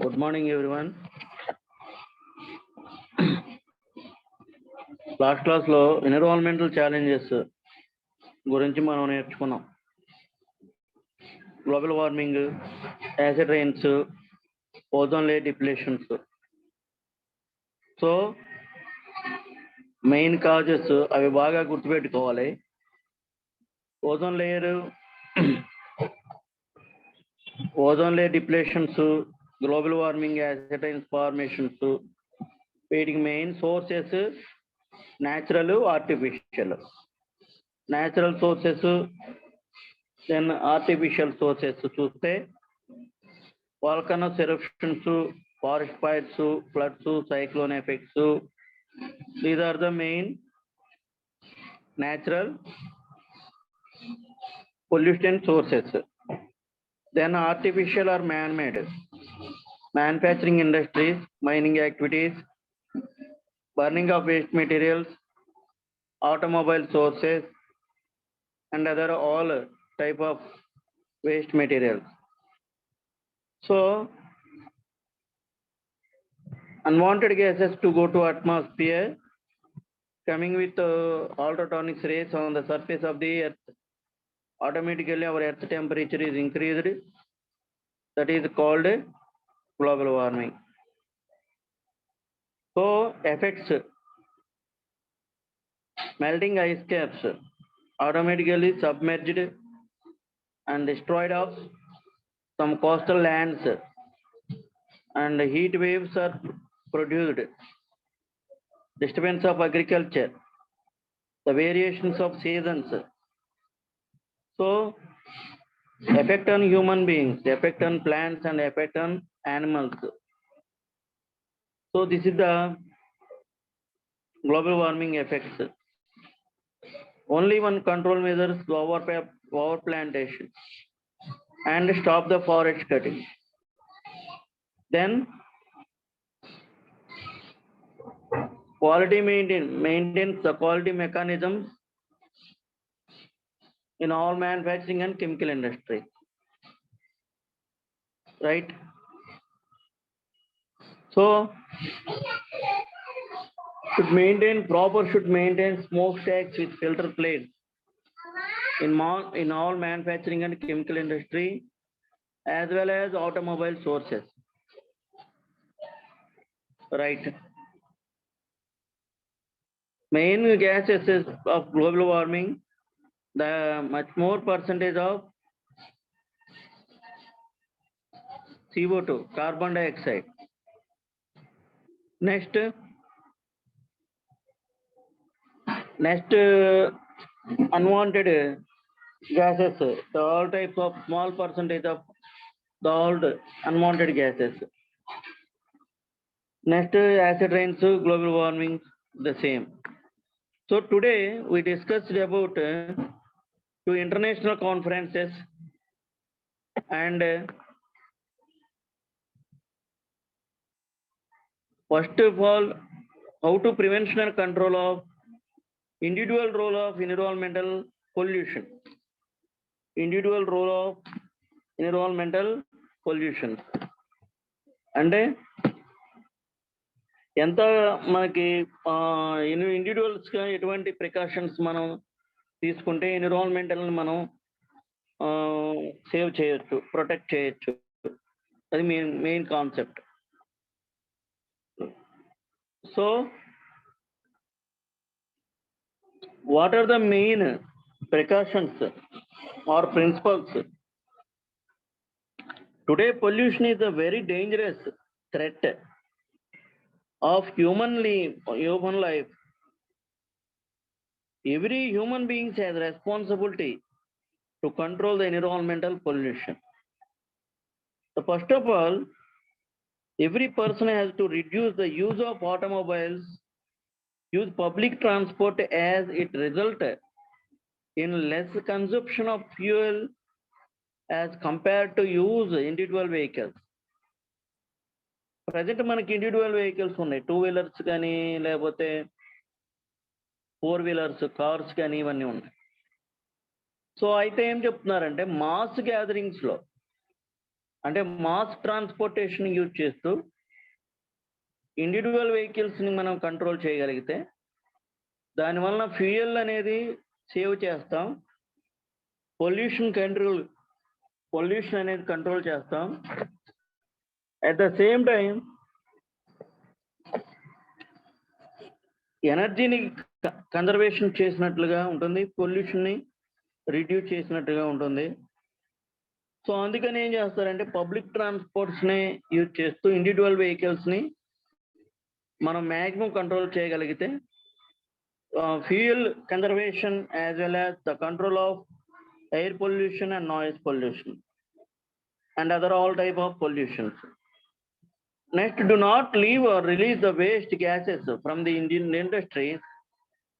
Good morning, everyone. Last class లో environmental challenges గురించి మనం నేర్చుకున్నాం. Global warming, acid rains, ozone layer depletions. So main causes అవి బాగా గుర్తుపెట్టుకోవాలి. Ozone layer depletions, global warming, acid rains formations, వీటికి main sources natural, artificial. Natural sources, then artificial sources చూస్తే volcanoes eruptions, forest fires, floods, cyclone effects. These are the main natural pollutant sources. Then artificial or man-made. Manufacturing industries, mining activities, burning of waste materials, automobile sources, and other all type of waste materials. So unwanted gases to go to atmosphere coming with ultrasonic rays on the surface of the earth. Automatically our earth temperature is increased. That is called global warming. So effects: melting ice caps automatically submerged and destroyed of some coastal lands, and heat waves are produced. Disturbance of agriculture, the variations of seasons. So effect on human beings, effect on plants, and effect on animals. So this is the global warming effects. Only one control measures: over plantation and stop the forest cutting. Then quality maintains the quality mechanisms in all manufacturing and chemical industry, right? So should maintain smokestacks with filter plates in all manufacturing and chemical industry, as well as automobile sources, right? Main gases of global warming, the much more percentage of CO2, carbon dioxide. Next unwanted gases, the all types of small percentage of the all unwanted gases. Next, acid rains, global warming, the same. So today we discussed about two international conferences, and first of all, how to prevention and control of individual role of environmental pollution. Individual role of environmental pollution. అంటే ఎంత మనకి ఇండివిజువల్స్గా ఎటువంటి precautions మనం తీసుకుంటే ఎన్విరాన్మెంటల్ని మనం save చేయొచ్చు, protect చేయొచ్చు. అది main concept. So what are the main precautions or principles? Today pollution is a very dangerous threat of human life. Every human being has responsibility to control the environmental pollution. So first of all, every person has to reduce the use of automobiles, use public transport, as it results in less consumption of fuel as compared to use individual vehicles. Present మనకి individual vehicles ఉన్నాయి, 2 wheelers కానీ లేకపోతే 4 wheelers cars కానీ ఇవన్నీ ఉన్నాయి. So అయితే ఏం చెప్తున్నారంటే మాస్ గ్యాదరింగ్స్లో అంటే మాస్ ట్రాన్స్పోర్టేషన్ యూజ్ చేస్తూ ఇండివిజువల్ వెహికల్స్ని మనం కంట్రోల్ చేయగలిగితే దానివల్ల ఫ్యూయల్ అనేది సేవ్ చేస్తాం, పొల్యూషన్ అనేది కంట్రోల్ చేస్తాం. అట్ ద సేమ్ టైం ఎనర్జీని కన్జర్వేషన్ చేసినట్లుగా ఉంటుంది, పొల్యూషన్ని రిడ్యూస్ చేసినట్టుగా ఉంటుంది. సో అందుకని ఏం చేస్తారంటే పబ్లిక్ ట్రాన్స్పోర్ట్స్ని యూజ్ చేస్తూ ఇండివిజువల్ వెహికల్స్ని మనం మ్యాక్సిమం కంట్రోల్ చేయగలిగితే fuel conservation as well as the control of air pollution and noise pollution and other all type of pollutions. Next, do not leave or release the waste gases from the Indian industries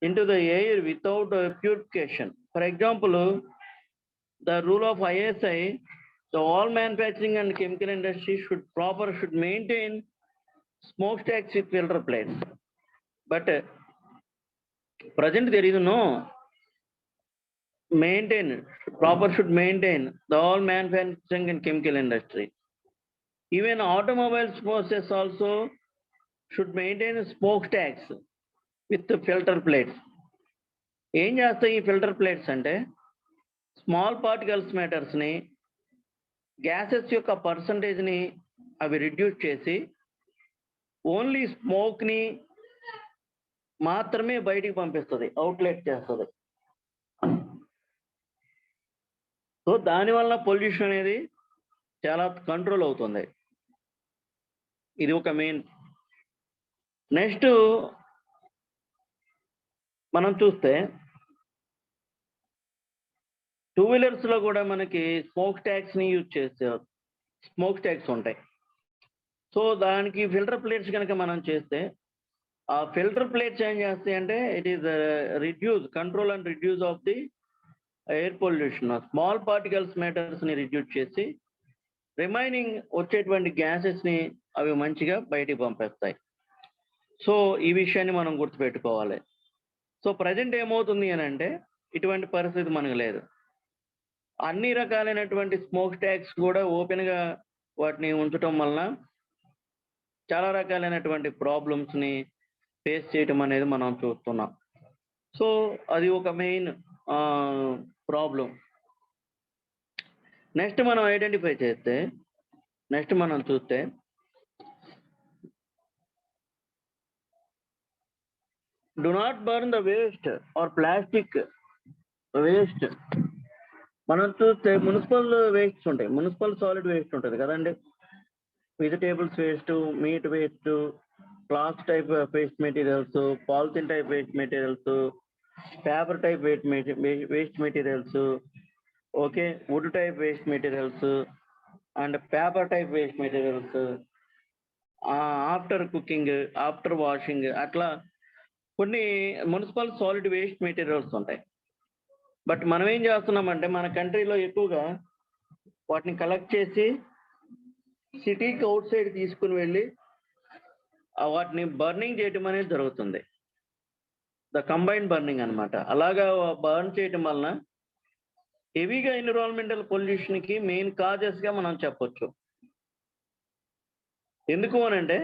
into the air without purification. For example, the rule of ISI, the all manufacturing and chemical industry should maintain smokestacks with filter plates. But present there is no should maintain the all manufacturing and chemical industry. Even automobiles process also should maintain smokestacks with the filter plates. ఏం చేస్తాయి ఈ filter plates అంటే small particles మ్యాటర్స్ని gases యొక్క పర్సంటేజ్ని అవి reduce చేసి only స్మోక్ని మాత్రమే బయటికి పంపిస్తుంది, అవుట్లెట్ చేస్తుంది. సో దానివల్ల పొల్యూషన్ అనేది చాలా కంట్రోల్ అవుతుంది. ఇది ఒక మెయిన్. నెక్స్ట్ మనం చూస్తే టూ వీలర్స్లో కూడా మనకి స్మోక్ ట్యాక్స్ని యూజ్ చేస్తే స్మోక్ ట్యాక్స్ ఉంటాయి. సో దానికి ఫిల్టర్ ప్లేట్స్ కనుక మనం చేస్తే ఆ ఫిల్టర్ ప్లేట్స్ ఏం చేస్తాయి అంటే it is control and reduce of the air pollution, small particles మ్యాటర్స్ని రిడ్యూస్ చేసి రిమైనింగ్ వచ్చేటువంటి గ్యాసెస్ని అవి మంచిగా బయటికి పంపేస్తాయి. సో ఈ విషయాన్ని మనం గుర్తుపెట్టుకోవాలి. సో ప్రజెంట్ ఏమవుతుంది అని అంటే ఇటువంటి పరిస్థితి మనకు లేదు. అన్ని రకాలైనటువంటి స్మోక్ ట్యాక్స్ కూడా ఓపెన్గా వాటిని ఉంచడం వలన చాలా రకాలైనటువంటి ప్రాబ్లమ్స్ని ఫేస్ చేయటం అనేది మనం చూస్తున్నాం. సో అది ఒక మెయిన్ ప్రాబ్లం. నెక్స్ట్ మనం ఐడెంటిఫై చేస్తే మనం చూస్తే do not burn the waste or plastic waste. మనం చూస్తే మున్సిపల్ వేస్ట్ ఉంటాయి, మున్సిపల్ సాలిడ్ వేస్ట్ ఉంటుంది కదండి. Vegetables waste, meat waste, cloth type waste materials, polythene type waste materials, paper type waste materials, okay, wood type waste materials and paper type waste materials, after cooking, after washing, అట్లా కొన్ని municipal solid waste materials ఉంటాయి. But మనం ఏం చేస్తున్నామంటే మన కంట్రీలో ఎక్కువగా వాటిని కలెక్ట్ చేసి సిటీకి అవుట్ సైడ్ తీసుకుని వెళ్ళి వాటిని బర్నింగ్ చేయటం అనేది జరుగుతుంది. ద కంబైన్డ్ బర్నింగ్ అనమాట. అలాగా బర్న్ చేయటం వలన హెవీగా ఎన్విరాన్మెంటల్ పొల్యూషన్కి మెయిన్ కాజెస్గా మనం చెప్పొచ్చు. ఎందుకు అనంటే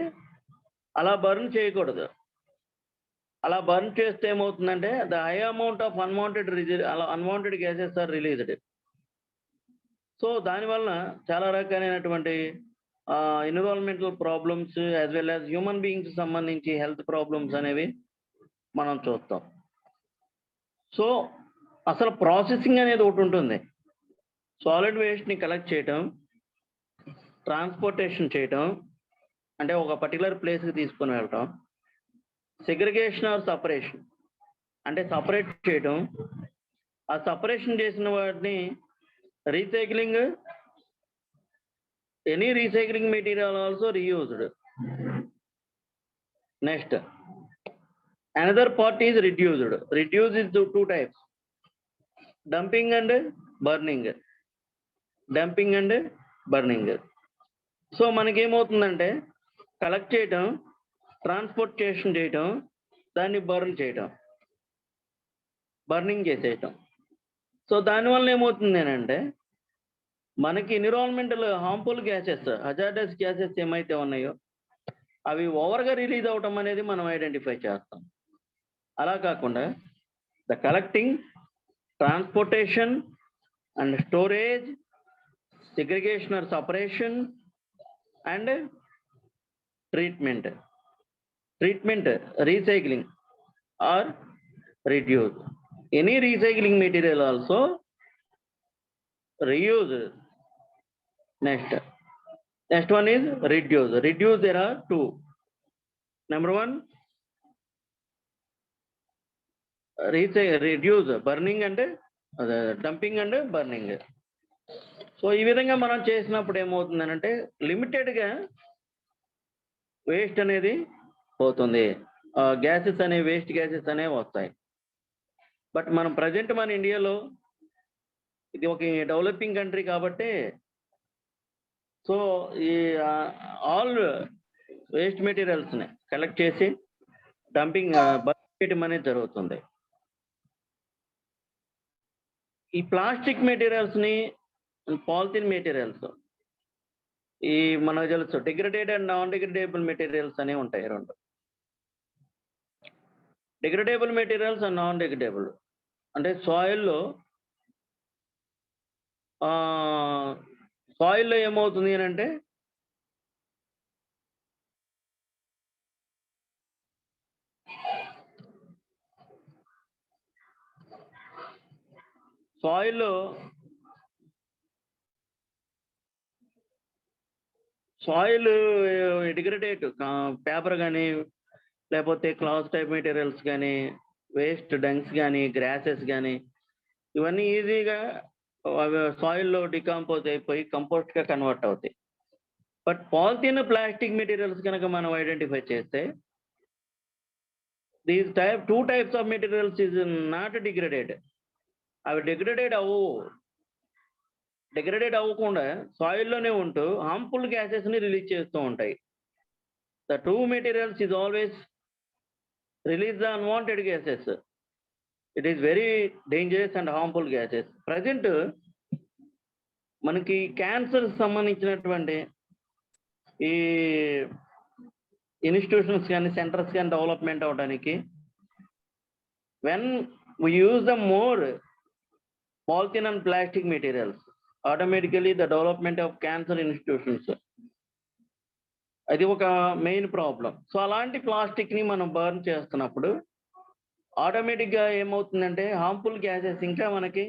అలా బర్న్ చేయకూడదు. అలా బర్న్ చేస్తే ఏమవుతుందంటే the high amount of unwanted gases are released. So దానివల్ల చాలా రకాలైనటువంటి environmental problems as well as human beings సంబంధించి హెల్త్ ప్రాబ్లమ్స్ అనేవి మనం చూస్తాం. సో అసలు ప్రాసెసింగ్ అనేది ఒకటి ఉంటుంది. సాలిడ్ వేస్ట్ని కలెక్ట్ చేయటం, ట్రాన్స్పోర్టేషన్ చేయటం, అంటే ఒక పర్టికులర్ ప్లేస్కి తీసుకొని వెళ్ళటం, సెగ్రిగేషన్ ఆర్ సపరేషన్ అంటే సపరేట్ చేయటం, ఆ సపరేషన్ చేసిన వాటిని recycling, any recycling material also reused. Next another part is reduced. Reduce is two types, dumping and burning. Dumping and burning. So మనకేమవుతుందంటే కలెక్ట్ చేయటం, ట్రాన్స్పోర్టేషన్ చేయటం, దాన్ని బర్న్ చేయటం, బర్నింగ్ చేసేయటం. సో దానివల్ల ఏమవుతుంది అంటే మనకి environmental harmful gases, hazardous gases ఏమైతే ఉన్నాయో అవి ఓవర్గా రిలీజ్ అవటం అనేది మనం ఐడెంటిఫై చేస్తాం. అలా కాకుండా the collecting, transportation and storage, segregation or separation, and treatment, recycling or reduce. Any recycling material also reuse. Next one is reduce. Reduce, there are two. Number one, reduce, burning and dumping and burning. So ఈ విధంగా మనం చేసినప్పుడు ఏమవుతుందనంటే లిమిటెడ్గా waste అనేది పోతుంది, gases అనేవి, waste gases అనేవి వస్తాయి. బట్ మనం ప్రజెంట్ మన ఇండియాలో ఇది ఒక డెవలపింగ్ కంట్రీ కాబట్టి సో ఈ ఆల్ వేస్ట్ మెటీరియల్స్ని కలెక్ట్ చేసి డంపింగ్ చేయడం అనేది జరుగుతుంది. ఈ ప్లాస్టిక్ మెటీరియల్స్ని, పాలిథిన్ మెటీరియల్స్, ఈ మనకు తెలుసు డిగ్రేడెడ్ అండ్ నాన్ డిగ్రేడేబుల్ మెటీరియల్స్ అనేవి ఉంటాయి రెండు. డిగ్రేడేబుల్ మెటీరియల్స్ అండ్ నాన్ డిగ్రేడేబుల్ అంటే సాయిల్లో ఏమవుతుంది అని అంటే సాయిల్ డిగ్రేడేట్ పేపర్ కానీ లేకపోతే క్లాత్ టైప్ మెటీరియల్స్ కానీ, వేస్ట్ డంక్స్ కానీ, గ్రాసెస్ కానీ, ఇవన్నీ ఈజీగా సాయిల్లో డికంపోజ్ అయిపోయి కంపోస్ట్గా కన్వర్ట్ అవుతాయి. బట్ పాలిథిన్, ప్లాస్టిక్ మెటీరియల్స్ కనుక మనం ఐడెంటిఫై చేస్తే these two types of materials is not degraded. అవి డిగ్రేడేట్ అవ్వకుండా సాయిల్లోనే ఉంటూ హార్మ్ఫుల్ గ్యాసెస్ని రిలీజ్ చేస్తూ ఉంటాయి. The two materials is always release the unwanted gases. It is very dangerous and harmful gases. Present మనకి cancer సంబంధించినటువంటి ఈ ఇన్స్టిట్యూషన్స్ కానీ, సెంటర్స్ కానీ డెవలప్మెంట్ అవడానికి when we use the more polythene and plastic materials, automatically the development of cancer institutions, అది ఒక main problem. So అలాంటి ప్లాస్టిక్ని మనం బర్న్ చేస్తున్నప్పుడు ఆటోమేటిక్గా ఏమవుతుందంటే హార్మ్ఫుల్ గ్యాసెస్ ఇంకా మనకి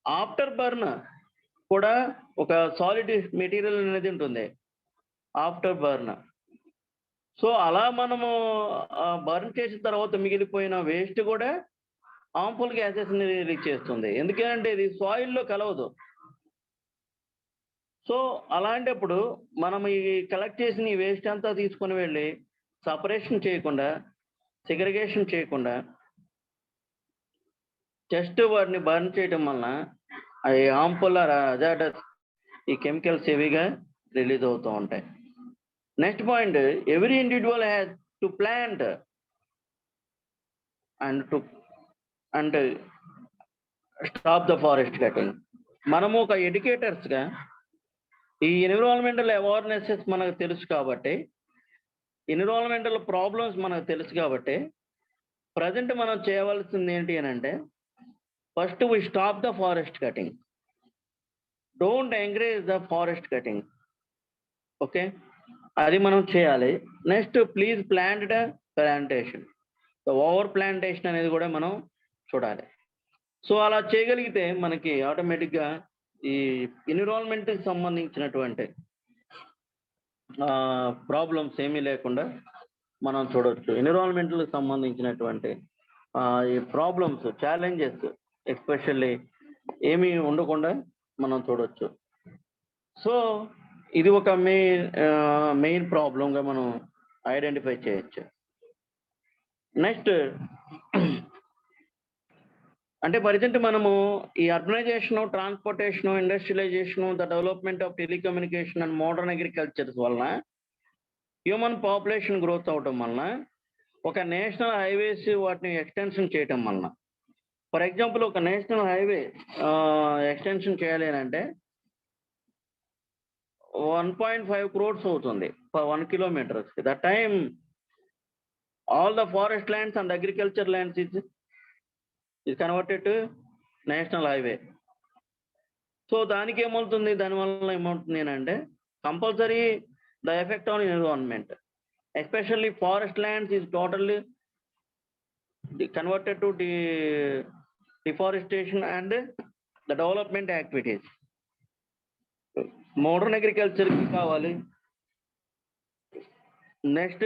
ఆఫ్టర్ బర్న్ కూడా ఒక సాలిడ్ మెటీరియల్ అనేది ఉంటుంది ఆఫ్టర్ బర్న్. సో అలా మనము బర్న్ చేసిన తర్వాత మిగిలిపోయిన వేస్ట్ కూడా హార్మ్ఫుల్ గ్యాసెస్ని రిలీజ్ చేస్తుంది. ఎందుకంటే ఇది సాయిల్లో కలవదు. సో అలాంటప్పుడు మనం ఈ కలెక్ట్ చేసిన ఈ వేస్ట్ అంతా తీసుకొని వెళ్ళి సపరేషన్ చేయకుండా, సెగ్రిగేషన్ చేయకుండా జస్ట్ వాటిని బర్న్ చేయడం వలన అవి హార్మ్ఫుల్ హజార్డస్ ఈ కెమికల్స్ హెవీగా రిలీజ్ అవుతూ ఉంటాయి. Next point, every individual has to plant and stop the forest cutting. మనము ఒక ఎడ్యుకేటర్స్గా ఈ ఎన్విరాన్మెంటల్ అవేర్నెసెస్ మనకు తెలుసు కాబట్టి, ఎన్విరాన్మెంటల్ ప్రాబ్లమ్స్ మనకు తెలుసు కాబట్టి ప్రజెంట్ మనం చేయవలసింది ఏంటి అని అంటే first we stop the forest cutting. Don't encourage the forest cutting. Okay, అది మనం చేయాలి. Next please plantation. Over plantation అనేది కూడా మనం చూడాలి. సో అలా చేయగలిగితే మనకి ఆటోమేటిక్గా ఈ ఎన్విరాన్మెంట్కి సంబంధించినటువంటి ప్రాబ్లమ్స్ ఏమీ లేకుండా మనం చూడవచ్చు. ఎన్విరాన్మెంట్కి సంబంధించినటువంటి ఈ ప్రాబ్లమ్స్, ఛాలెంజెస్ ఎస్పెషల్లీ ఏమీ ఉండకుండా మనం చూడవచ్చు. సో ఇది ఒక మెయిన్ ప్రాబ్లంగా మనం ఐడెంటిఫై చేయొచ్చు. నెక్స్ట్ అంటే ప్రజెంట్ మనము ఈ urbanization, transportation, industrialization, the development of telecommunication and modern agricultures వలన హ్యూమన్ పాపులేషన్ గ్రోత్ అవటం వలన, ఒక నేషనల్ హైవేస్ వాటిని ఎక్స్టెన్షన్ చేయటం వలన ఫర్ ఎగ్జాంపుల్ ఒక నేషనల్ హైవే ఎక్స్టెన్షన్ చేయాలి అని అంటే 1.5 crores అవుతుంది for 1 kilometer. That time all the forest lands and agriculture lands is converted to national highway. So దానికి ఏమవుతుంది, దానివల్ల ఏమవుతుంది అంటే compulsory the effect on environment, especially forest lands is totally converted to deforestation and the development activities. Modern అగ్రికల్చర్కి కావాలి, next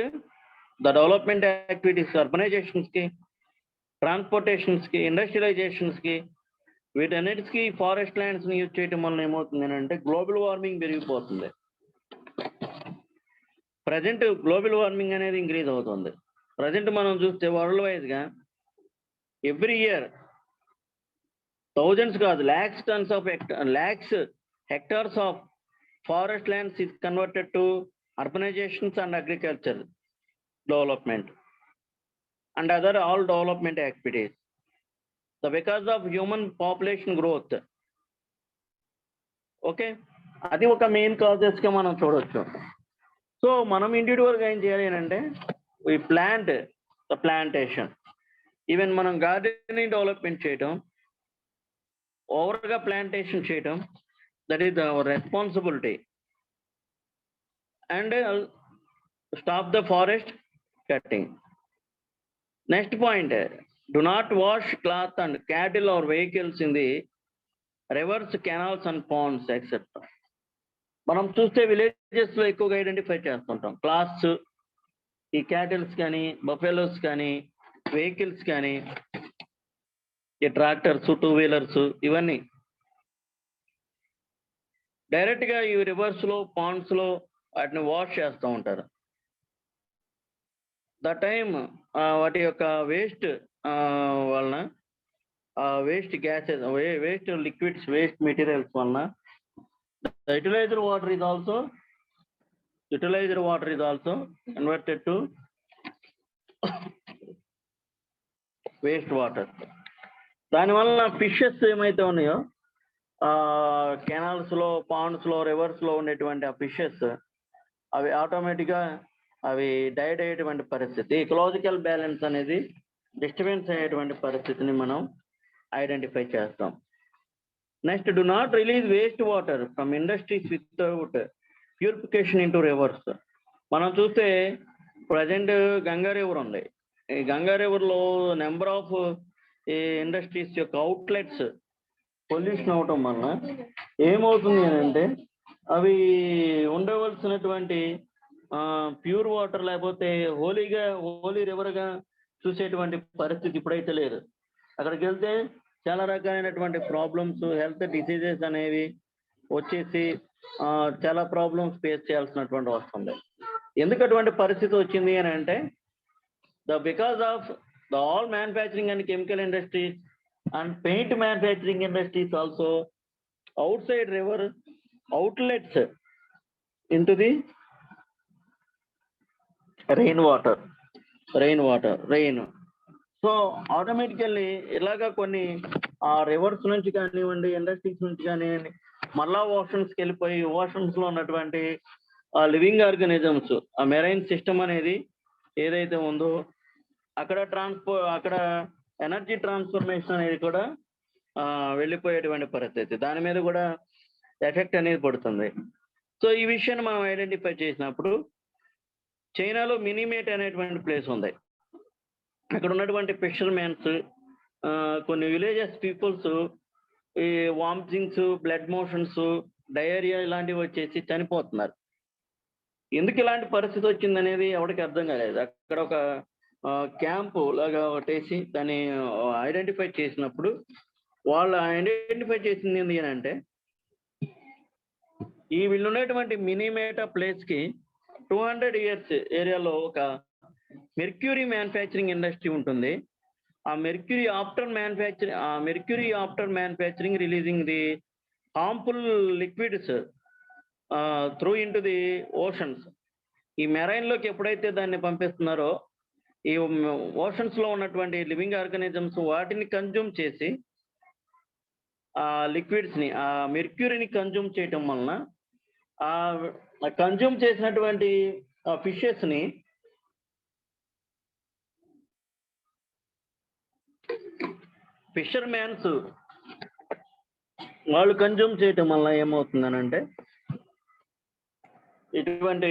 the development activities అర్బనైజేషన్స్కి, ట్రాన్స్పోర్టేషన్స్కి, ఇండస్ట్రియలైజేషన్స్కి, వీటన్నిటికీ ఫారెస్ట్ ల్యాండ్స్ని యూజ్ చేయటం వల్ల ఏమవుతుంది అంటే గ్లోబల్ వార్మింగ్ పెరిగిపోతుంది. ప్రజెంట్ గ్లోబల్ వార్మింగ్ అనేది ఇంక్రీజ్ అవుతుంది. ప్రజెంట్ మనం చూస్తే వరల్డ్ వైజ్గా ఎవ్రీ ఇయర్ థౌజండ్స్ కాదు lakhs hectares of forest lands is converted to urbanizations and agriculture development and other all development activities. So because of human population growth, okay, అది ఒక main కాజెస్గా మనం చూడవచ్చు. సో మనం ఇండివిజువల్గా ఏం చేయాలి అంటే we plant the plantation, even మనం గార్డెనింగ్ డెవలప్మెంట్ చేయటం, ఓవర్గా ప్లాంటేషన్ చేయటం, that is our responsibility. And stop the forest cutting. Next point, do not wash cloth and cattle or vehicles in the rivers, canals and ponds, etc. మనం చూస్తే villages లో ఎక్కువగా identify చేస్తుంటాం clothes, ఈ cattles కానీ, buffaloes కానీ, vehicles కానీ, ఈ ట్రాక్టర్స్, 2 వీలర్స్, ఇవన్నీ డైరెక్ట్ గా ఈ రివర్స్ లో, పాండ్స్ లో వాటిని వాష్ చేస్తూ ఉంటారు. ద టైమ్ వాటి యొక్క వేస్ట్ వలన, waste gases, waste liquids, waste materials వలన utilized water is also converted to waste water. దానివల్ల ఫిషెస్ ఏమైతే ఉన్నాయో కెనాల్స్ లో, పాండ్స్ లో, రివర్స్ లో ఉండేటువంటి ఆ ఫిషెస్ అవి ఆటోమేటిక్గా అవి డైడ్ అయ్యేటువంటి పరిస్థితి, ఇకలాజికల్ బ్యాలెన్స్ అనేది డిస్టర్బెన్స్ అయ్యేటువంటి పరిస్థితిని మనం ఐడెంటిఫై చేస్తాం. Next, do not release waste water from industries without purification into reverse. మనం చూస్తే ప్రజెంట్ గంగా రివర్ ఉంది. ఈ గంగా రివర్లో నెంబర్ ఆఫ్ ఈ ఇండస్ట్రీస్ యొక్క అవుట్లెట్స్ పొల్యూషన్ అవటం వలన ఏమవుతుంది అంటే అవి ఉండవలసినటువంటి ప్యూర్ వాటర్ లేకపోతే హోలీ రివర్గా చూసేటువంటి పరిస్థితి ఇప్పుడైతే లేదు. అక్కడికి వెళ్తే చాలా రకాలైనటువంటి ప్రాబ్లమ్స్, హెల్త్ డిసీజెస్ అనేవి వచ్చేసి చాలా ప్రాబ్లమ్స్ ఫేస్ చేయాల్సినటువంటి వస్తుంది. ఎందుకు అటువంటి పరిస్థితి వచ్చింది అని అంటే because of the all manufacturing and chemical industries and paint manufacturing industries also outside river outlets into the rain. So automatically ఇలాగా కొన్ని రివర్స్ నుంచి కానివ్వండి, ఇండస్ట్రీస్ నుంచి కానివ్వండి, మళ్ళా ఓషన్స్కి వెళ్ళిపోయి ఓషన్స్ లో ఉన్నటువంటి లివింగ్ ఆర్గానిజమ్స్, ఆ మెరైన్ సిస్టమ్ అనేది ఏదైతే ఉందో అక్కడ ఎనర్జీ ట్రాన్స్ఫర్మేషన్ అనేది కూడా వెళ్ళిపోయేటువంటి పరిస్థితి, దాని మీద కూడా ఎఫెక్ట్ అనేది పడుతుంది. సో ఈ విషయాన్ని మనం ఐడెంటిఫై చేసినప్పుడు చైనాలో మినిమేట్ అనేటువంటి ప్లేస్ ఉంది. అక్కడ ఉన్నటువంటి ఫిషర్మెన్స్, కొన్ని విలేజెస్ పీపుల్స్ ఈ వామిటింగ్స్, బ్లడ్ మోషన్స్, డయేరియా ఇలాంటివి వచ్చేసి చనిపోతున్నారు. ఎందుకు ఇలాంటి పరిస్థితి వచ్చింది అనేది ఎవరికి అర్థం కాలేదు. అక్కడ ఒక క్యాంపు లాగా ఒకటేసి దాన్ని ఐడెంటిఫై చేసినప్పుడు వాళ్ళు ఐడెంటిఫై చేసింది ఏంటి అని అంటే ఈ వీళ్ళు ఉన్నటువంటి మినిమేటా ప్లేస్కి 200 years ఏరియాలో ఒక మెర్క్యూరీ మ్యానుఫ్యాక్చరింగ్ ఇండస్ట్రీ ఉంటుంది. ఆ mercury after manufacturing releasing the harmful liquids through into the oceans. ఈ మెరైన్లోకి ఎప్పుడైతే దాన్ని పంపిస్తున్నారో ఈ ఓషన్స్ లో ఉన్నటువంటి లివింగ్ ఆర్గానిజమ్స్ వాటిని కన్జ్యూమ్ చేసి ఆ లిక్విడ్స్ ని ఆ మెర్క్యూరీని కన్జ్యూమ్ చేయటం వలన ఆ కన్జ్యూమ్ చేసినటువంటి ఫిషెస్ ని ఫిషర్ మ్యాన్స్ వాళ్ళు కన్జ్యూమ్ చేయటం వల్ల ఏమవుతుందనంటే ఇటువంటి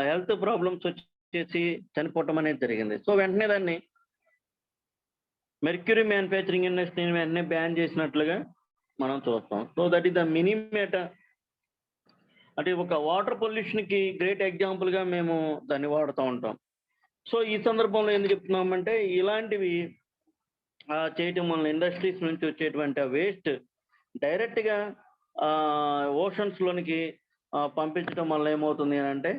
హెల్త్ ప్రాబ్లమ్స్ వచ్చేసి చనిపోవటం అనేది జరిగింది. సో వెంటనే దాన్ని మెర్క్యూరీ మ్యానుఫ్యాక్చరింగ్ ఇండస్ట్రీని వెంటనే బ్యాన్ చేసినట్లుగా మనం చూస్తాం. సో దట్ ఈస్ ద మినిమేట. అంటే ఒక వాటర్ పొల్యూషన్కి గ్రేట్ ఎగ్జాంపుల్గా మేము దాన్ని వాడుతూ ఉంటాం. సో ఈ సందర్భంలో ఎందుకు చెప్తున్నామంటే ఇలాంటివి చేయటం వల్ల ఇండస్ట్రీస్ నుంచి వచ్చేటువంటి వేస్ట్ డైరెక్ట్గా ఓషన్స్లోనికి పంపించడం వల్ల ఏమవుతుంది అంటే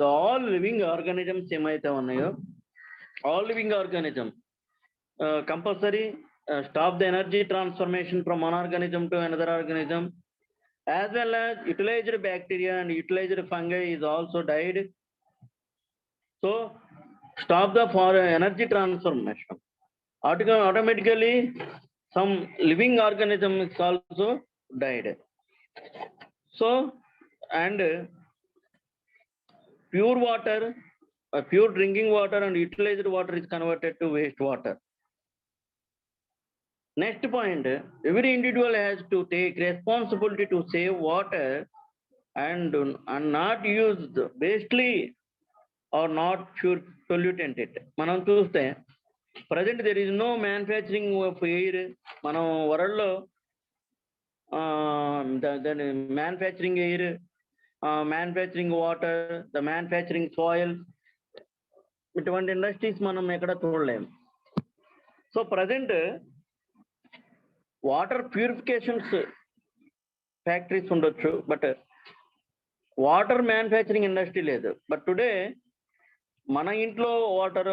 ఆల్ లివింగ్ ఆర్గానిజమ్స్ ఏమైతే ఉన్నాయో all living organism compulsory stop the energy transformation from one organism to another organism as well as utilized bacteria and utilized fungi is also died. So stop the for energy transformation. Automatically some living organism is also died. So and pure water, pure drinking water and utilized water is converted to waste water. Next point, every individual has to take responsibility to save water and not use wastely or not pure pollutant it. మనం చూస్తే present there is no manufacturing of air. మనం వరల్డ్లో manufacturing air, manufacturing water, the manufacturing soil, ఇటువంటి industries మనం ఎక్కడ చూడలేము. So present water purifications factories ఉండొచ్చు, but water manufacturing industry లేదు. బట్ టుడే మన ఇంట్లో వాటర్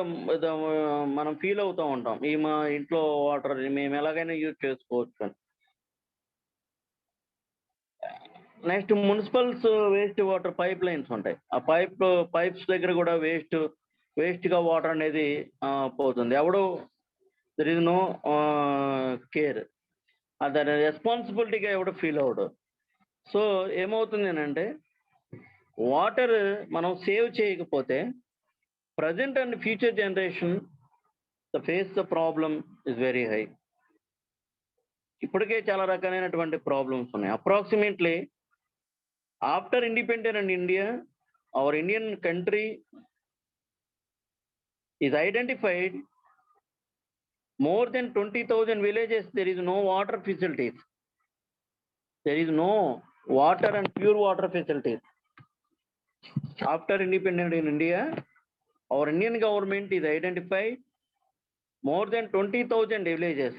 మనం ఫీల్ అవుతూ ఉంటాం, ఈ మా ఇంట్లో వాటర్ మేము ఎలాగైనా యూజ్ చేసుకోవచ్చు అని. Next municipals waste water pipe lines ఉంటాయి. ఆ పైప్స్ దగ్గర కూడా వేస్ట్గా వాటర్ అనేది పోతుంది. ఎవడో దెర్ ఇస్ నో కేర్, దాని రెస్పాన్సిబిలిటీగా ఎవడు ఫీల్ అవడు. సో ఏమవుతుంది అంటే వాటర్ మనం సేవ్ చేయకపోతే present and future generation face the problem is very high. ఇప్పటికే చాలా రకాలైనటువంటి ప్రాబ్లమ్స్ ఉన్నాయి. Approximately after independent and India, our Indian country is identified more than 20,000 villages there is no water facilities. There is no water and pure water facilities. After independence in India, our Indian government is identified more than 20,000 villages.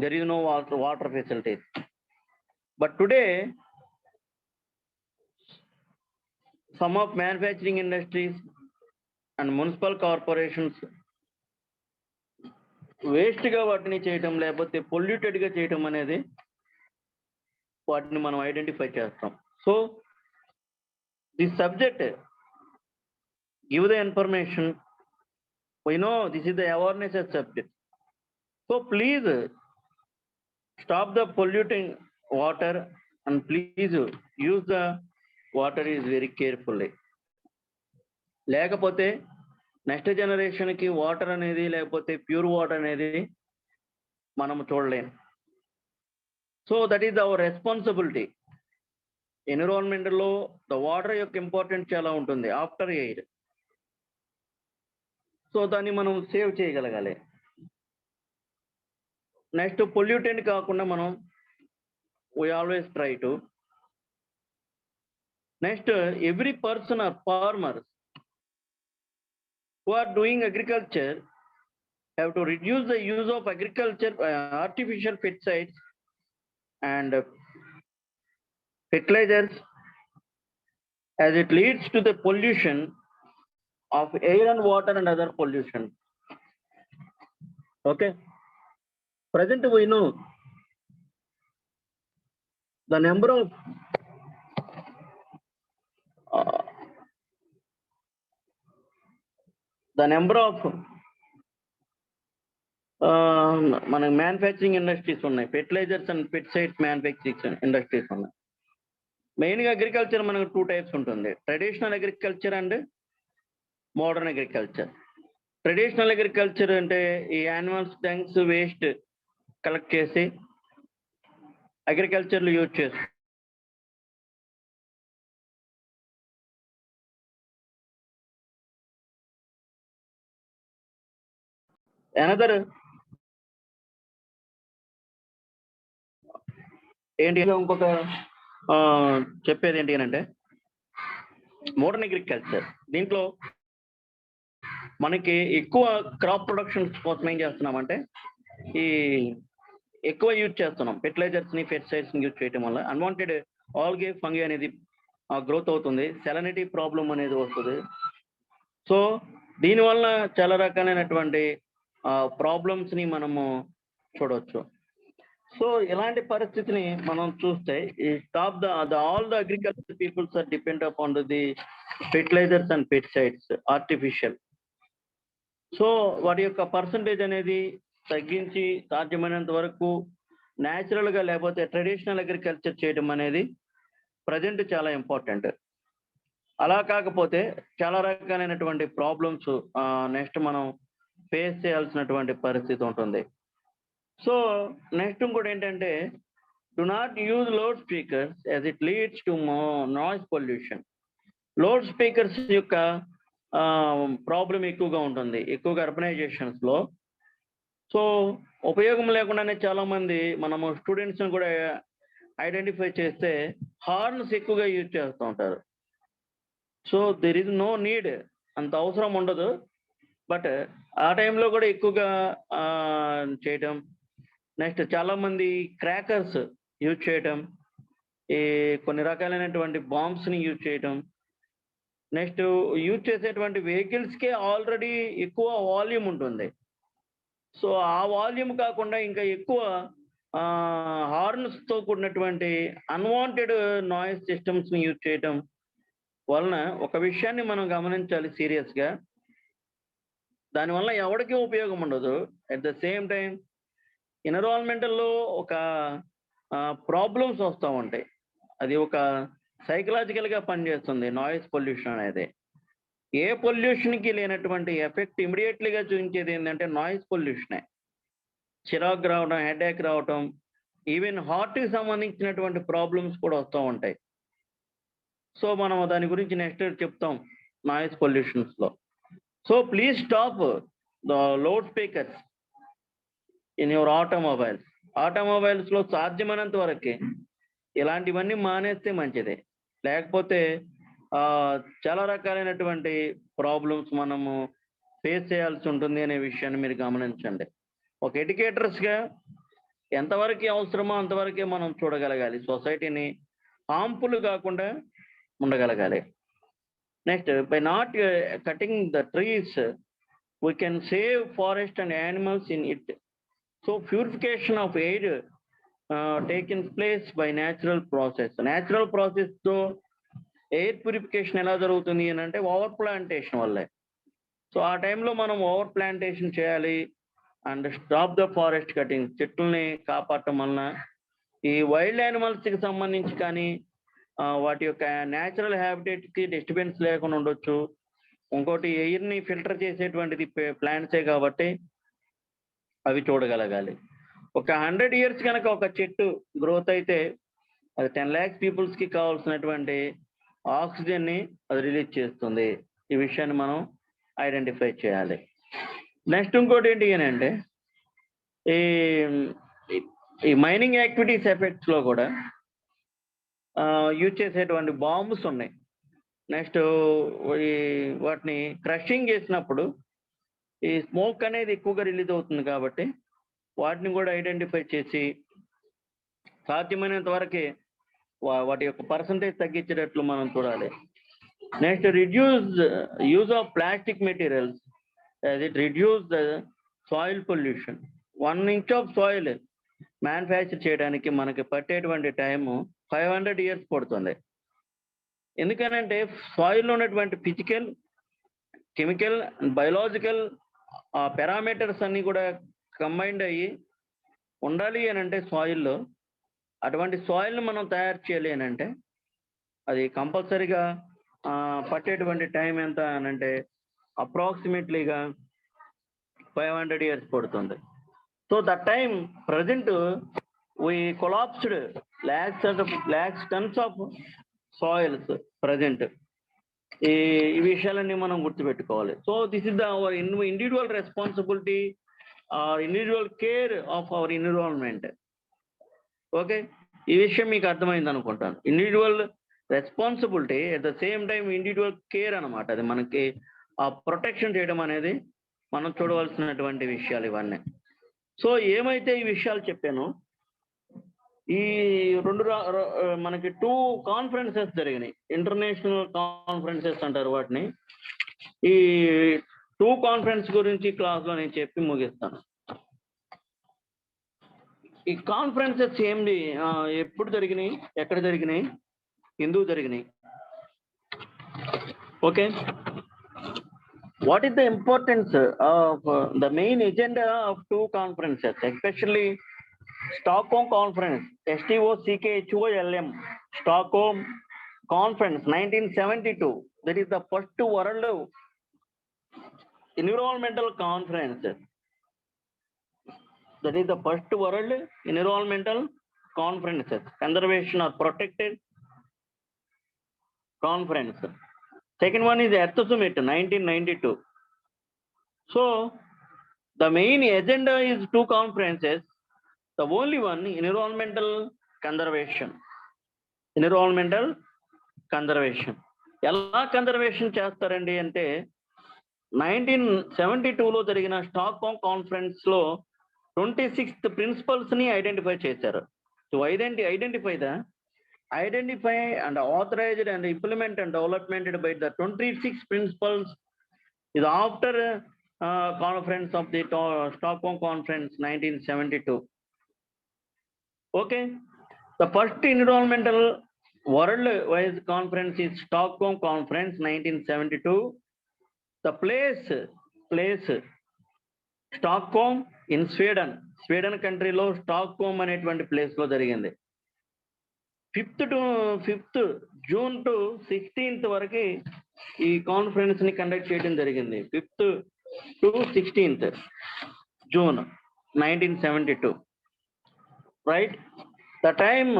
There is no water facilities. But today, some of manufacturing industries and municipal corporations వేస్ట్గా వాటిని చేయటం, లేకపోతే పొల్యూటెడ్గా చేయటం అనేది వాటిని మనం identify చేస్తాం. So this subject give the information, why no this is the awareness subject. So please stop the polluting water and please use the water is very carefully. లేకపోతే నెక్స్ట్ జనరేషన్కి వాటర్ అనేది లేకపోతే ప్యూర్ వాటర్ అనేది మనం చూడలేం. So that is our responsibility. ఎన్విరాన్మెంట్లో the water యొక్క importance చాలా ఉంటుంది ఆఫ్టర్ ఎయిర్. సో దాన్ని మనం సేవ్ చేయగలగాలి. నెక్స్ట్ పొల్యూటెంట్ కాకుండా మనం we always try to. Next, every person or farmers who are doing agriculture have to reduce the use of agriculture artificial pesticides and fertilizers, as it leads to the pollution of air and water and other pollution. Okay, present we know the number of the number of మన manufacturing industries ఉన్నాయి, fertilizers and pesticides manufacturing industries ఉన్నాయి. మెయిన్గా agriculture మనకు 2 types ఉంటుంది, traditional agriculture and modern agriculture. Traditional agriculture అంటే ఈ animals డంగ్స్ waste collect చేసి అగ్రికల్చర్లో use చేస్తారు. అనదర్ ఏంటి ఇంకొక చెప్పేది ఏంటి అంటే మోడర్న్ అగ్రికల్చర్. దీంట్లో మనకి ఎక్కువ క్రాప్ ప్రొడక్షన్ కోసం ఏం చేస్తున్నామంటే ఈ ఎక్కువ యూజ్ చేస్తున్నాం ఫెర్టిలైజర్స్ని పెస్టిసైడ్స్ని యూజ్ చేయడం వల్ల అన్వాంటెడ్ ఆల్గే ఫంగి అనేది గ్రోత్ అవుతుంది, సెలనిటీ ప్రాబ్లం అనేది వస్తుంది. సో దీనివల్ల చాలా రకాలైనటువంటి ప్రాబ్లమ్స్ని మనము చూడవచ్చు. సో ఇలాంటి పరిస్థితిని మనం చూస్తే ఈ top all the agriculture peoples are depend upon the fertilizers and pesticides artificial. So వాటి యొక్క పర్సంటేజ్ అనేది తగ్గించి సాధ్యమైనంత వరకు న్యాచురల్గా లేకపోతే ట్రెడిషనల్ అగ్రికల్చర్ చేయడం అనేది ప్రజెంట్ చాలా ఇంపార్టెంట్. అలా కాకపోతే చాలా రకాలైనటువంటి ప్రాబ్లమ్స్ నెక్స్ట్ మనం ఫేస్ చేయాల్సినటువంటి పరిస్థితి ఉంటుంది. సో నెక్స్ట్ ఇంకోటి ఏంటంటే do not use loud speakers as it leads to noise pollution. Loud speakers యొక్క ప్రాబ్లం ఎక్కువగా ఉంటుంది, ఎక్కువగా అర్బనైజేషన్స్లో. సో ఉపయోగం లేకుండానే చాలామంది మనము స్టూడెంట్స్ని కూడా ఐడెంటిఫై చేస్తే హార్న్స్ ఎక్కువగా యూజ్ చేస్తూ ఉంటారు. So there is no need, అంత అవసరం ఉండదు, బట్ ఆ టైంలో కూడా ఎక్కువగా చేయటం. నెక్స్ట్ చాలామంది క్రాకర్స్ యూజ్ చేయటం, ఈ కొన్ని రకాలైనటువంటి బాంబ్స్ని యూజ్ చేయటం. నెక్స్ట్ యూజ్ చేసేటువంటి వెహికల్స్కే ఆల్రెడీ ఎక్కువ వాల్యూమ్ ఉంటుంది. సో ఆ వాల్యూమ్ కాకుండా ఇంకా ఎక్కువ హార్న్స్తో కూడినటువంటి అన్వాంటెడ్ నాయిస్ సిస్టమ్స్ని యూజ్ చేయటం వలన ఒక విషయాన్ని మనం గమనించాలి సీరియస్గా, దానివల్ల ఎవరికి ఉపయోగం ఉండదు. అట్ ద సేమ్ టైం ఎన్విరాన్మెంటల్లో ఒక ప్రాబ్లమ్స్ వస్తూ ఉంటాయి. అది ఒక సైకలాజికల్గా పనిచేస్తుంది నాయిస్ పొల్యూషన్ అనేది. ఏ పొల్యూషన్కి లేనటువంటి ఎఫెక్ట్ ఇమీడియట్లీగా చూపించేది ఏంటంటే నాయిస్ పొల్యూషనే. చిరాకు రావడం, హెడేక్ రావటం, ఈవెన్ హార్ట్కి సంబంధించినటువంటి ప్రాబ్లమ్స్ కూడా వస్తూ ఉంటాయి. సో మనం దాని గురించి నెక్స్ట్ చెప్తాం నాయిస్ పొల్యూషన్స్లో. So please stop the loud speakers in your ఆటోమొబైల్స్లో సాధ్యమైనంత వరకు ఇలాంటివన్నీ మానేస్తే మంచిది. లేకపోతే చాలా రకాలైనటువంటి ప్రాబ్లమ్స్ మనము ఫేస్ చేయాల్సి ఉంటుంది అనే విషయాన్ని మీరు గమనించండి. ఒక ఎడ్యుకేటర్స్గా ఎంతవరకు అవసరమో అంతవరకే మనం చూడగలగాలి, సొసైటీని హార్మ్ఫుల్ కాకుండా ఉండగలగాలి. Next by not cutting the trees we can save forest and animals in it. So purification of air taking place by natural ప్రాసెస్తో ఎయిర్ ప్యూరిఫికేషన్ ఎలా జరుగుతుంది అని అంటే ఓవర్ ప్లాంటేషన్ వల్లే. సో ఆ టైంలో మనం ఓవర్ ప్లాంటేషన్ చేయాలి and stop the forest cutting. చెట్లని కాపాడటం వలన ఈ వైల్డ్ యానిమల్స్కి సంబంధించి కానీ వాటి యొక్క న్యాచురల్ హ్యాబిటేట్కి డిస్టర్బెన్స్ లేకుండా ఉండొచ్చు. ఇంకోటి ఎయిర్ని ఫిల్టర్ చేసేటువంటిది ప్లాంట్సే కాబట్టి అవి చూడగలగాలి. ఒక 100 years కనుక ఒక చెట్టు గ్రోత్ అయితే అది 10 lakhs పీపుల్స్కి కావాల్సినటువంటి ఆక్సిజన్ని అది రిలీజ్ చేస్తుంది. ఈ విషయాన్ని మనం ఐడెంటిఫై చేయాలి. నెక్స్ట్ ఇంకోటి ఏంటి అని అంటే ఈ మైనింగ్ యాక్టివిటీస్ ఎఫెక్ట్స్లో కూడా యూజ్ చేసేటువంటి బాంబ్స్ ఉన్నాయి. నెక్స్ట్ వాటిని క్రషింగ్ చేసినప్పుడు ఈ స్మోక్ అనేది ఎక్కువగా రిలీజ్ అవుతుంది కాబట్టి వాటిని కూడా ఐడెంటిఫై చేసి సాధ్యమైనంత వరకే వాటి యొక్క పర్సంటేజ్ తగ్గించేటట్లు మనం చూడాలి. Next reduce use of plastic materials as it reduce the soil pollution. 1 inch of soil manufacture చేయడానికి మనకి పట్టేటువంటి టైము 500 years పడుతుంది. ఎందుకనంటే సాయిల్లో ఉన్నటువంటి physical, chemical and biological parameters అన్ని కూడా కంబైన్డ్ అయ్యి ఉండాలి అని అంటే సాయిల్లో, అటువంటి సాయిల్ని మనం తయారు చేయాలి అని అంటే అది కంపల్సరీగా పట్టేటువంటి టైం ఎంత అని అంటే అప్రాక్సిమేట్లీగా 500 years పడుతుంది. So that time present we collapsed lakhs tons of soils present. ఈ విషయాలన్నీ మనం గుర్తుపెట్టుకోవాలి. So this is our individual responsibility, individual care of our environment. Okay, ఈ విషయం మీకు అర్థమైంది అనుకుంటాను. Individual responsibility at the same time individual care అనమాట. అది మనకి ఆ ప్రొటెక్షన్ చేయడం అనేది మనం చూడవలసినటువంటి విషయాలు ఇవన్నీ. సో ఏమైతే ఈ విషయాలు చెప్పానో, ఈ మనకి 2 కాన్ఫరెన్సెస్ జరిగినాయి, ఇంటర్నేషనల్ కాన్ఫరెన్సెస్ అంటారు వాటిని. ఈ 2 కాన్ఫరెన్స్ గురించి క్లాస్లో నేను చెప్పి ముగిస్తాను. ఈ కాన్ఫరెన్సెస్ ఏంటి, ఎప్పుడు జరిగినాయి, ఎక్కడ జరిగినాయి, ఎందుకు జరిగినాయి? Okay, what is the importance of the main agenda of 2 conferences, especially Stockholm Conference, STOCKHOLM, Stockholm Conference 1972. That is the first world environmental conference. That is the first world environmental conferences, conservation or protected conference. Second one is Earth Summit 1992. So the main agenda is 2 conferences. The only one, environmental conservation. Environmental conservation. ఎలా conservation చేస్తారండి అంటే 1972లో జరిగిన Stockholm conference లో 26th principles ని identify చేశారు. To identify and authorized and implement and developmented by the 26 principles is after conference of the Stockholm Conference 1972. Okay, the first environmental worldwide conference is Stockholm Conference 1972. The place Stockholm in Sweden కంట్రీలో Stockholm అనేటువంటి place లో జరిగింది. 5th June to 16th వరకు ఈ conference ని conduct చేయడం జరిగింది. 5th to 16th June 1972. Right, the time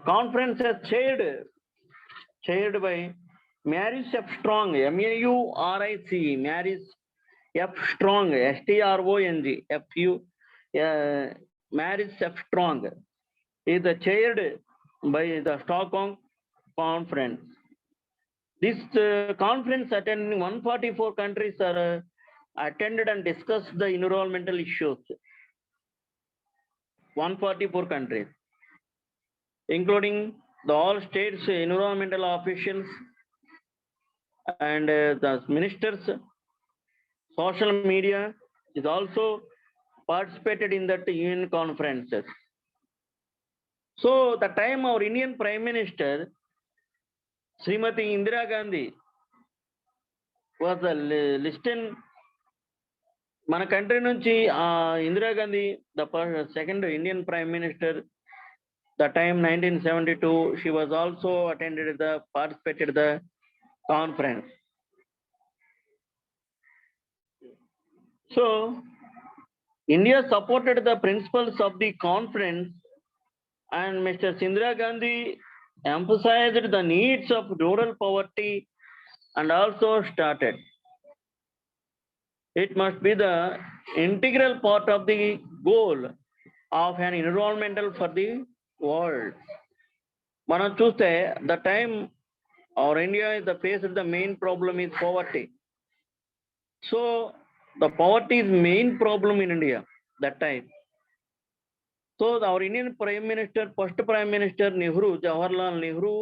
conference is chaired by Maurice F. Strong, MAURIC, Maurice F. Strong, STRONG, Maurice F. Strong is chaired by the Stockholm Conference. This conference attending 144 countries are attended and discussed the environmental issues. 144 countries, including the all states environmental officials and the ministers. Social media is also participated in that UN conferences. So the time our Indian Prime Minister Srimati Indira Gandhi was the listed. మన country నుంచి Indira Gandhi the second Indian prime minister, the time 1972, she was also participated the conference. So India supported the principles of the conference and Mr. Indira Gandhi emphasized the needs of rural poverty and also started, it must be the integral part of the goal of an environmental for the world. మనం చూస్తే the time our India is the face of the main problem is poverty. So the poverty is main problem in India that time. So our Indian Prime Minister, first Prime Minister Nehru, Jawaharlal Nehru,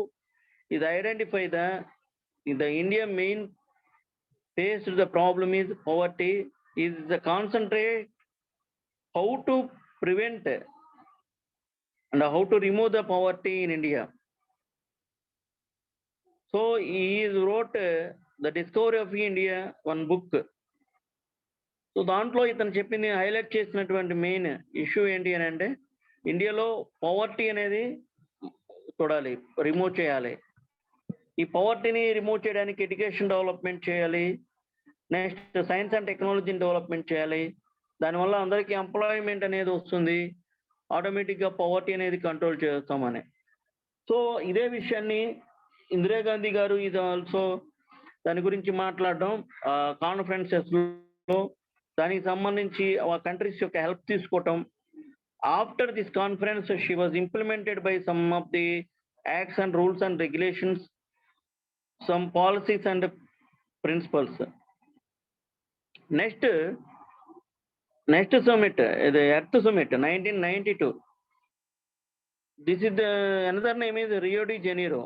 is identify the India main face the problem is poverty, is the concentrate how to prevent and how to remove the poverty in India. So he wrote the discovery of India one book. So దాంట్లో ఇతను చెప్పింది highlight చేసినటువంటి main issue ఏంటి అని అంటే ఇండియాలో poverty అనేది చూడాలి, రిమూవ్ చేయాలి. ఈ పవర్టీని రిమూవ్ చేయడానికి ఎడ్యుకేషన్ డెవలప్మెంట్ చేయాలి, నెక్స్ట్ సైన్స్ అండ్ టెక్నాలజీని డెవలప్మెంట్ చేయాలి. దానివల్ల అందరికీ ఎంప్లాయ్మెంట్ అనేది వస్తుంది, ఆటోమేటిక్గా పవర్టీ అనేది కంట్రోల్ చేస్తామని. సో ఇదే విషయాన్ని ఇందిరాగాంధీ గారు ఇది ఆల్సో దాని గురించి మాట్లాడడం కాన్ఫరెన్సెస్లో, దానికి సంబంధించి ఆ కంట్రీస్ యొక్క హెల్ప్ తీసుకోవటం. After this conference she was implemented by some of the acts and rules and regulations, some policies and principles. Next summit, the Earth Summit, 1992. This is another name is Rio de Janeiro,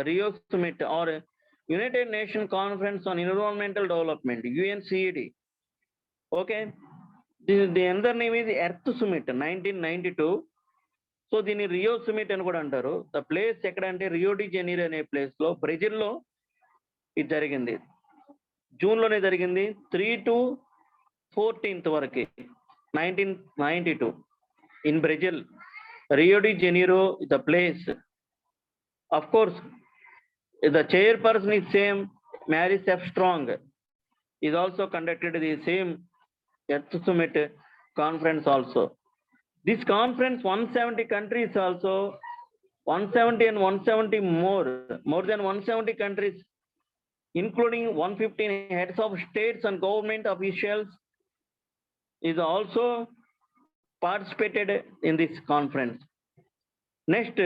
Rio Summit or United Nations Conference on Environmental Development, UNCED. Okay, this is the another name is Earth Summit, 1992. So దీన్ని Rio సుమిట్ అని కూడా అంటారు. The place ఎక్కడ అంటే Rio de Janeiro అనే place లో, బ్రెజిల్లో ఇది జరిగింది. జూన్లోనే జరిగింది, 3 to 14th వరకు 1992 in Brazil. Rio de Janeiro is the place. Of course, the chairperson is same, Maurice F. Strong is also conducted the same Earth Summit conference also. This conference 170 countries also, 170 and 170 more than 170 countries, including 115 heads of states and government officials is also participated in this conference. Next,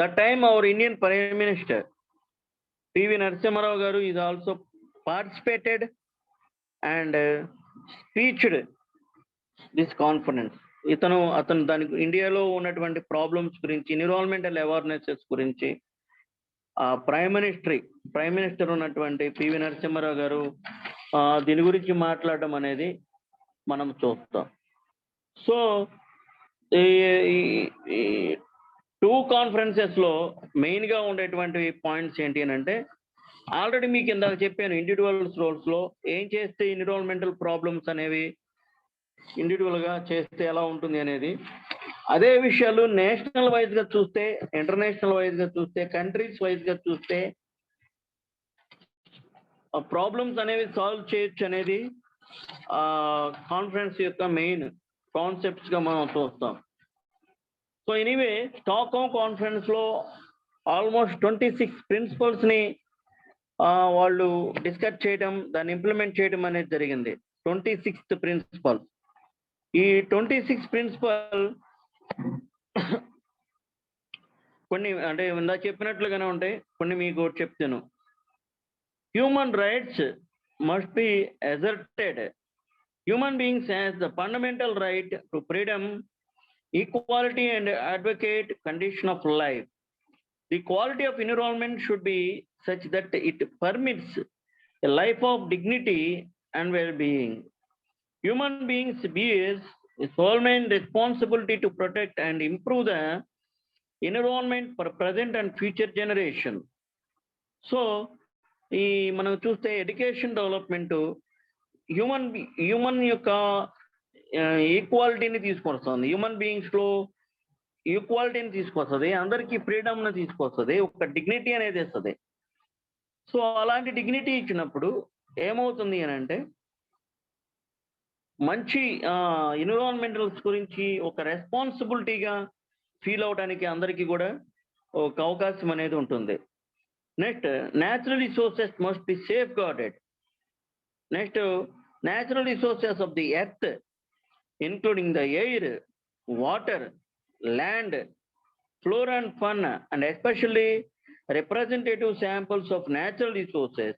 the time our Indian Prime Minister P.V. Narasimha Rao garu is also participated and speeched this conference. అతను దానికి ఇండియాలో ఉన్నటువంటి problems గురించి, environmental awarenesses గురించి prime minister ఉన్నటువంటి PV Narasimha Rao గారు దీని గురించి మాట్లాడడం అనేది మనం చూస్తాం. సో ఈ 2 కాన్ఫరెన్సెస్లో మెయిన్గా ఉండేటువంటి పాయింట్స్ ఏంటి అని అంటే, ఆల్రెడీ మీకు ఇందాక చెప్పాను ఇండివిజువల్స్ రోల్స్లో ఏం చేస్తే ఎన్విరాన్మెంటల్ ప్రాబ్లమ్స్ అనేవి ఇండివిజువల్గా చేస్తే ఎలా ఉంటుంది అనేది. అదే విషయాలు నేషనల్ వైజ్గా చూస్తే, ఇంటర్నేషనల్ వైజ్గా చూస్తే, కంట్రీస్ వైజ్గా చూస్తే ప్రాబ్లమ్స్ అనేవి సాల్వ్ చేయొచ్చు అనేది కాన్ఫరెన్స్ యొక్క మెయిన్ కాన్సెప్ట్స్గా మనం చూస్తాం. సో ఎనీవే, స్టాక్హోమ్ కాన్ఫరెన్స్లో ఆల్మోస్ట్ 26 ప్రిన్సిపల్స్ని వాళ్ళు డిస్కస్ చేయడం, దాన్ని ఇంప్లిమెంట్ చేయడం అనేది జరిగింది. 26th principal. ఈ 26 ప్రిన్సిపల్ కొన్ని అంటే ఇందా చెప్పినట్లుగానే ఉంటాయి, కొన్ని మీకు చెప్తాను. Human rights must be asserted. Human beings has the fundamental right to freedom, equality and advocate condition of life. The quality of environment should be such that it permits a life of dignity and well-being. Human beings bears a solemn responsibility to protect and improve the environment for present and future generation. So ఈ మనం చూస్తే education development human యొక్క ఈక్వాలిటీని తీసుకొస్తుంది, human బీయింగ్స్లో ఈక్వాలిటీని తీసుకొస్తుంది, అందరికీ ఫ్రీడమ్ని తీసుకొస్తుంది, ఒక dignity అనేది ఇస్తుంది. సో అలాంటి డిగ్నిటీ ఇచ్చినప్పుడు ఏమవుతుంది అని అంటే, మంచి ఎన్విరాన్మెంటల్స్ గురించి ఒక రెస్పాన్సిబిలిటీగా ఫీల్ అవడానికి అందరికీ కూడా ఒక అవకాశం అనేది ఉంటుంది. Next, natural resources must be safe guarded. Next, natural resources of the earth including the air, water, land, flora and fauna, and especially representative samples of natural resources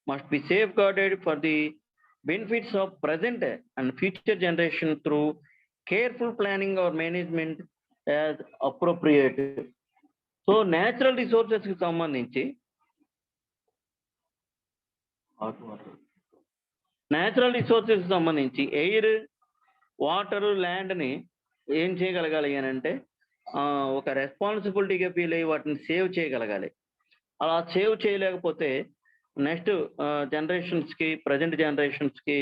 must be safeguarded for the benefits of present and future generation through careful planning or management as appropriate. So natural resources ki sambandhinchi air, water, ల్యాండ్ని ఏం చేయగలగాలి అని అంటే ఒక రెస్పాన్సిబిలిటీగా feel అయ్యి వాటిని save చేయగలగాలి. అలా సేవ్ చేయలేకపోతే నెక్స్ట్ జనరేషన్స్కి, ప్రజెంట్ జనరేషన్స్కి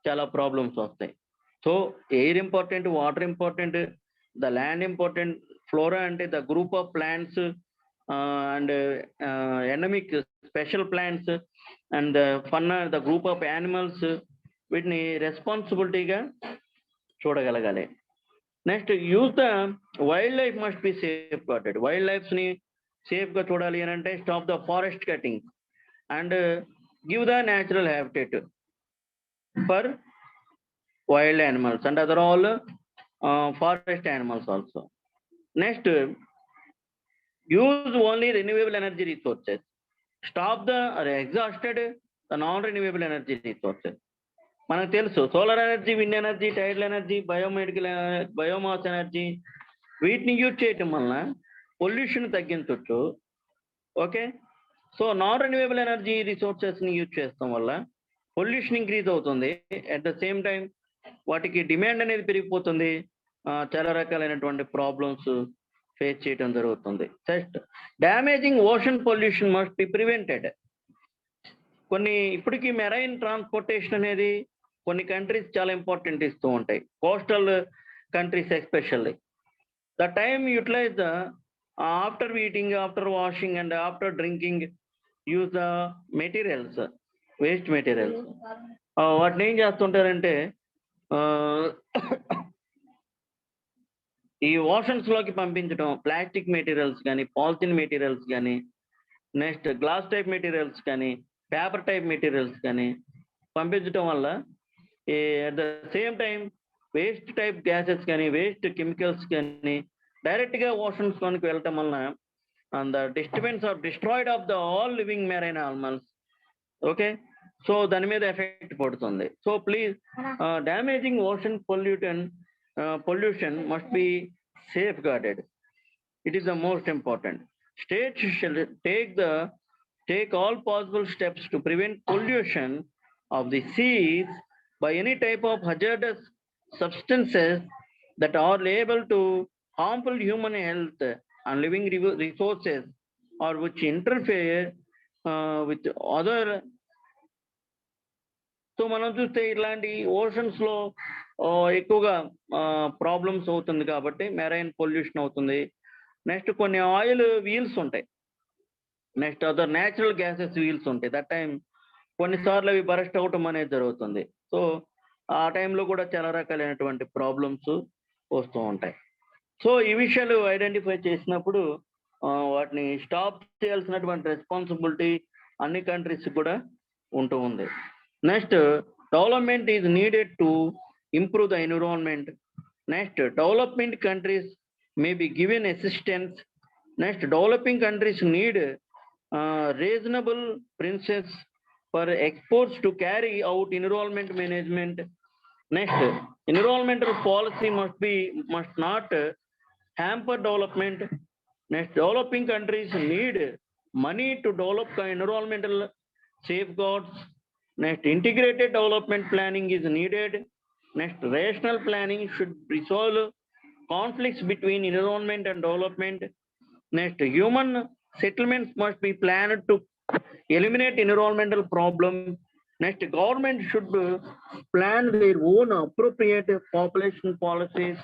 చాలా ప్రాబ్లమ్స్ వస్తాయి. So air important, water important, the land important, flora అంటే the group of plants and endemic special plants and fauna the group of animals, వీటిని రెస్పాన్సిబిలిటీగా చూడగలగాలి. Next use the wild life must be safeguarded. Wild లైఫ్స్ని సేఫ్గా చూడాలి అని అంటే stop the forest cutting and give the natural habitat for wild animals and other all forest animals also. Next, use only renewable energy resources. Stop the exhausted the non-renewable energy resources. మనకు తెలుసు solar energy, wind energy, tidal energy, biomass energy, వీటిని use చేయటం వలన pollution తగ్గించవచ్చు. Okay, so non renewable energy రిసోర్సెస్ని use చేస్తాం వల్ల pollution increase అవుతుంది. అట్ ద సేమ్ టైం వాటికి డిమాండ్ అనేది పెరిగిపోతుంది. చాలా రకాలైనటువంటి ప్రాబ్లమ్స్ ఫేస్ చేయడం జరుగుతుంది. First, damaging ocean pollution must be prevented. కొన్ని ఇప్పటికీ మెరైన్ ట్రాన్స్పోర్టేషన్ అనేది కొన్ని కంట్రీస్ చాలా ఇంపార్టెంట్ ఇస్తూ ఉంటాయి, coastal countries especially. The time utilise the after eating, after washing and after drinking use the materials, waste materials. వాటిని ఏం చేస్తుంటారంటే ఈ ఓషన్స్ లోకి పంపించడం, ప్లాస్టిక్ మెటీరియల్స్ కానీ, పాలిథిన్ మెటీరియల్స్ కానీ, నెక్స్ట్ గ్లాస్ టైప్ మెటీరియల్స్ కానీ, పేపర్ టైప్ మెటీరియల్స్ కానీ పంపించడం వల్ల at the same time waste type gases కానీ, వేస్ట్ కెమికల్స్ కానీ డైరెక్ట్గా ఓషన్స్ లోనికి వెళ్ళటం వలన and the disturbance of destroyed of the all living marine animals. Okay, so దాని మీద ఎఫెక్ట్ పడుతుంది. So please, damaging ocean pollution must be safe guarded. It is the most important. States shall take all possible steps to prevent pollution of the seas by any type of hazardous substances that are liable to harmful human health and living resources or which interfere with other. So మనం చూస్తే ఇట్లాంటి oceans లో ఎక్కువగా problems అవుతుంది కాబట్టి marine pollution అవుతుంది. Next కొన్ని oil wheels ఉంటాయి, next other natural gases wheels ఉంటాయి. దట్ టైం కొన్నిసార్లు అవి బరస్ట్ అవటం అనేది జరుగుతుంది. సో ఆ టైంలో కూడా చాలా రకాలైనటువంటి ప్రాబ్లమ్స్ వస్తూ ఉంటాయి. సో ఈ విషయాలు ఐడెంటిఫై చేసినప్పుడు వాటిని స్టాప్ చేయాల్సినటువంటి రెస్పాన్సిబిలిటీ అన్ని కంట్రీస్ కూడా ఉంటూ ఉంది. Next, development is needed to improve the environment. Next, development countries may be given assistance. Next, developing countries need reasonable principles for exports to carry out environment management. Next, environmental policy must not hamper development. Next, developing countries need money to develop environmental safeguards. Next, integrated development planning is needed. Next, rational planning should resolve conflicts between environment and development. Next, human settlements must be planned to eliminate environmental problems. Next, government should plan their own appropriate population policies.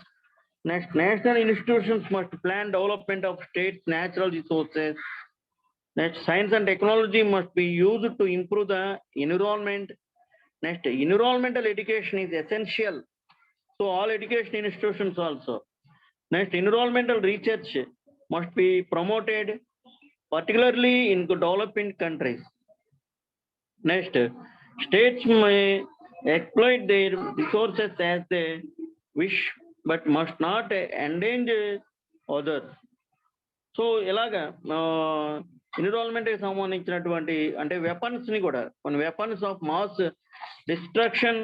Next, national institutions must plan development of states' natural resources. Next, science and technology must be used to improve the environment. Next, environmental education is essential. So all education institutions also. Next, environmental research must be promoted, particularly in developing countries. Next, states may exploit their resources as they wish, but must not endanger others. So ఇలాగా ఎన్విరాన్మెంట్కి సంబంధించినటువంటి అంటే వెపన్స్ని కూడా కొన్ని weapons of mass destruction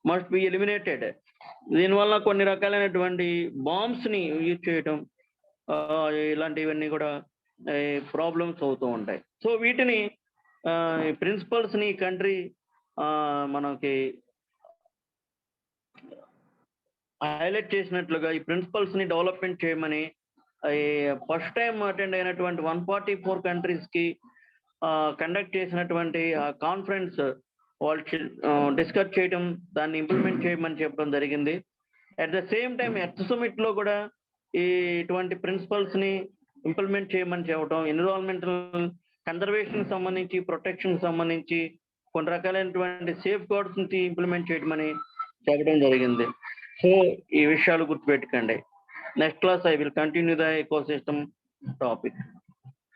must be eliminated. దీనివల్ల కొన్ని రకాలైనటువంటి బాంబ్స్ని use చేయటం ఇలాంటివన్నీ కూడా ప్రాబ్లమ్స్ అవుతూ ఉంటాయి. సో వీటిని ప్రిన్సిపల్స్ని కంట్రీ మనకి హైలైట్ చేసినట్లుగా ఈ ప్రిన్సిపల్స్ని డెవలప్మెంట్ చేయమని ఫస్ట్ టైం అటెండ్ అయినటువంటి 144 కంట్రీస్ కి కండక్ట్ చేసినటువంటి ఆ కాన్ఫరెన్స్ వాళ్ళు డిస్కస్ చేయడం, దాన్ని ఇంప్లిమెంట్ చేయమని చెప్పడం జరిగింది. At the same time earth summit లో కూడా ఇటువంటి ప్రిన్సిపల్స్ ని ఇంప్లిమెంట్ చేయమని చెప్పడం, ఎన్విరాన్మెంటల్ కన్జర్వేషన్ సంబంధించి, ప్రొటెక్షన్ సంబంధించి కొన్ని రకాలైనటువంటి సేఫ్ గార్డ్స్ ని ఇంప్లిమెంట్ చేయమని చెప్పడం జరిగింది. సో ఈ విషయాలు గుర్తుపెట్టుకోండి. Next class I will continue the ecosystem topic.